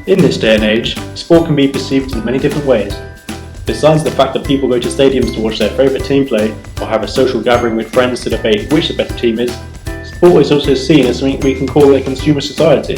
In this day and age, sport can be perceived in many different ways. Besides the fact that people go to stadiums to watch their favourite team play or have a social gathering with friends to debate which the better team is, sport is also seen as something we can call a consumer society.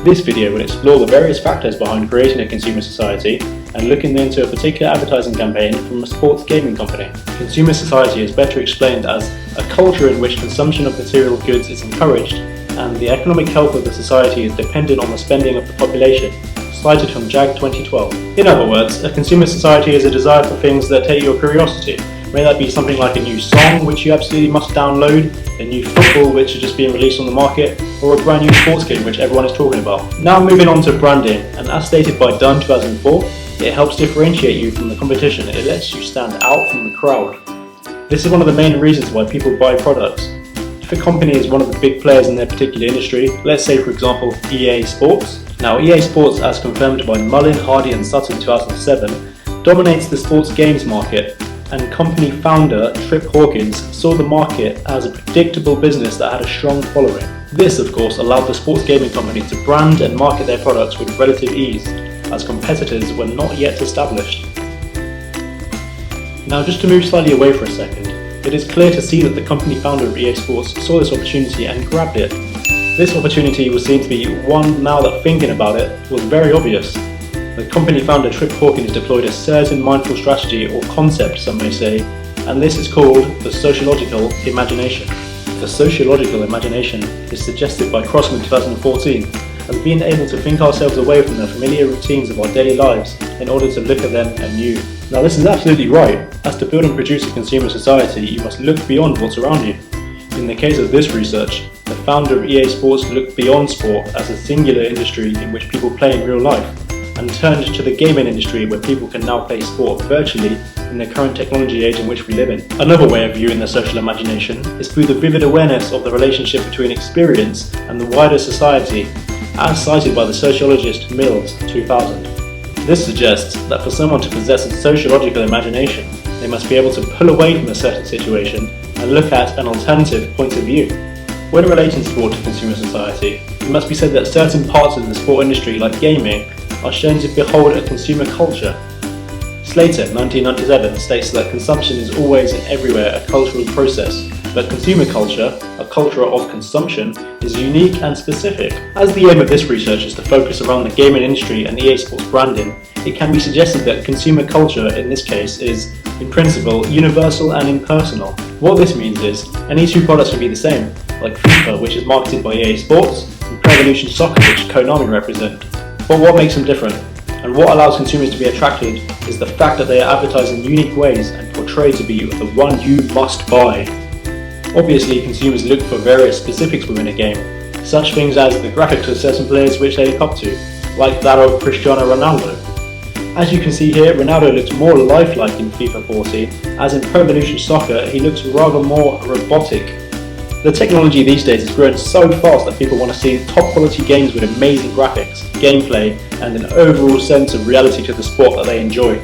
This video will explore the various factors behind creating a consumer society and looking into a particular advertising campaign from a sports gaming company. Consumer society is better explained as a culture in which consumption of material goods is encouraged and the economic health of the society is dependent on the spending of the population, cited from JAG 2012. In other words, a consumer society is a desire for things that take your curiosity. May that be something like a new song which you absolutely must download, a new football which is just being released on the market, or a brand new sports game which everyone is talking about. Now moving on to branding, and as stated by Dunn 2004, it helps differentiate you from the competition. It lets you stand out from the crowd. This is one of the main reasons why people buy products. If a company is one of the big players in their particular industry, let's say for example EA Sports. Now EA Sports, as confirmed by Mullin, Hardy and Sutton 2007, dominates the sports games market, and company founder Trip Hawkins saw the market as a predictable business that had a strong following. This of course allowed the sports gaming company to brand and market their products with relative ease, as competitors were not yet established. Now just to move slightly away for a second, it is clear to see that the company founder of EA Sports saw this opportunity and grabbed it. This opportunity was seen to be one now that thinking about it was very obvious. The company founder Trip Hawkins deployed a certain mindful strategy or concept, some may say, and this is called the sociological imagination. The sociological imagination is suggested by Crossman 2014 as being able to think ourselves away from the familiar routines of our daily lives in order to look at them anew. Now this is absolutely right. As to build and produce a consumer society, you must look beyond what's around you. In the case of this research, the founder of EA Sports looked beyond sport as a singular industry in which people play in real life, and turned to the gaming industry where people can now play sport virtually in the current technology age in which we live in. Another way of viewing the social imagination is through the vivid awareness of the relationship between experience and the wider society, as cited by the sociologist Mills 2000. This suggests that for someone to possess a sociological imagination, they must be able to pull away from a certain situation and look at an alternative point of view. When relating sport to consumer society, it must be said that certain parts of the sport industry, like gaming, are shown to behold a consumer culture. Slater, 1997, states that consumption is always and everywhere a cultural process, but consumer culture, a culture of consumption, is unique and specific. As the aim of this research is to focus around the gaming industry and EA Sports branding, it can be suggested that consumer culture in this case is, in principle, universal and impersonal. What this means is, any two products can be the same, like FIFA, which is marketed by EA Sports, and Pro Evolution Soccer, which Konami represent. But what makes them different, and what allows consumers to be attracted, is the fact that they are advertised in unique ways and portrayed to be the one you must buy. Obviously, consumers look for various specifics within a game, such things as the graphics of certain players which they look up to, like that of Cristiano Ronaldo. As you can see here, Ronaldo looks more lifelike in FIFA 14, as in Pro Evolution Soccer he looks rather more robotic. The technology these days has grown so fast that people want to see top quality games with amazing graphics, gameplay, and an overall sense of reality to the sport that they enjoy.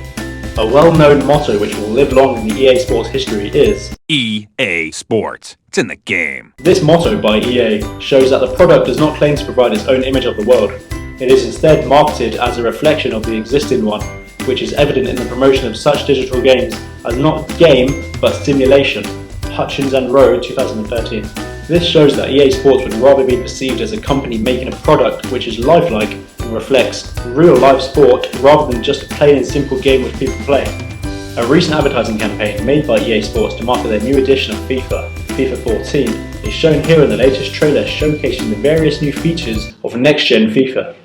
A well-known motto which will live long in the EA Sports history is EA Sports. It's in the game. This motto by EA shows that the product does not claim to provide its own image of the world. It is instead marketed as a reflection of the existing one, which is evident in the promotion of such digital games as not game but simulation. Hutchins and Rowe 2013. This shows that EA Sports would rather be perceived as a company making a product which is lifelike and reflects real-life sport rather than just a plain and simple game which people play. A recent advertising campaign made by EA Sports to market their new edition of FIFA 14, is shown here in the latest trailer showcasing the various new features of next-gen FIFA.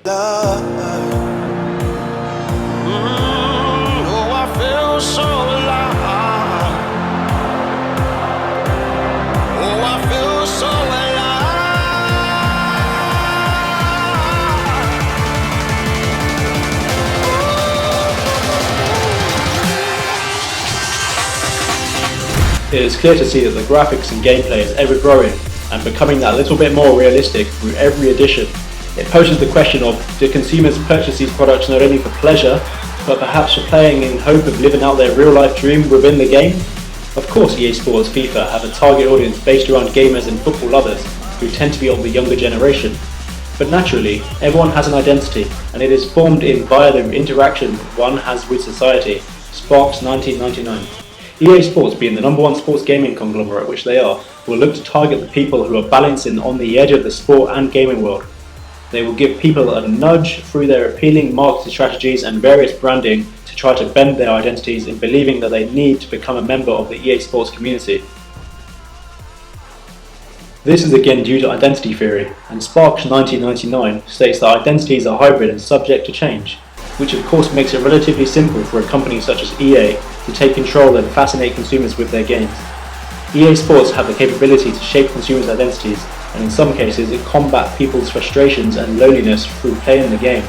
It is clear to see that the graphics and gameplay is ever growing and becoming that little bit more realistic through every edition. It poses the question of, do consumers purchase these products not only for pleasure, but perhaps for playing in hope of living out their real life dream within the game? Of course EA Sports FIFA have a target audience based around gamers and football lovers, who tend to be of the younger generation. But naturally, everyone has an identity, and it is formed in via the interaction one has with society. Sparks 1999. EA Sports, being the #1 sports gaming conglomerate which they are, will look to target the people who are balancing on the edge of the sport and gaming world. They will give people a nudge through their appealing marketing strategies and various branding to try to bend their identities in believing that they need to become a member of the EA Sports community. This is again due to identity theory, and Sparks 1999 states that identities are hybrid and subject to change, which of course makes it relatively simple for a company such as EA to take control and fascinate consumers with their games. EA Sports have the capability to shape consumers' identities, and in some cases it combat people's frustrations and loneliness through playing the game.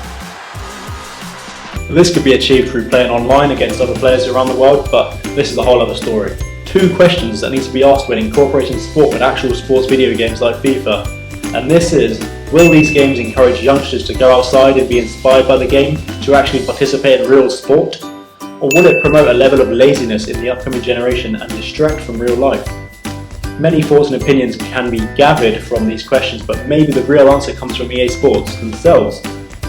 This could be achieved through playing online against other players around the world, but this is a whole other story. 2 questions that need to be asked when incorporating sport with actual sports video games like FIFA, and this is, will these games encourage youngsters to go outside and be inspired by the game to actually participate in real sport? Or will it promote a level of laziness in the upcoming generation and distract from real life? Many thoughts and opinions can be gathered from these questions, but maybe the real answer comes from EA Sports themselves,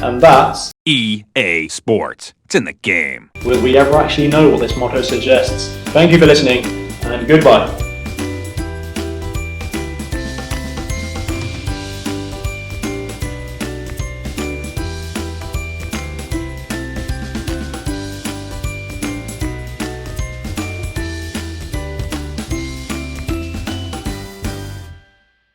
and that's EA Sports. It's in the game. will we ever actually know what this motto suggests? Thank you for listening, and goodbye.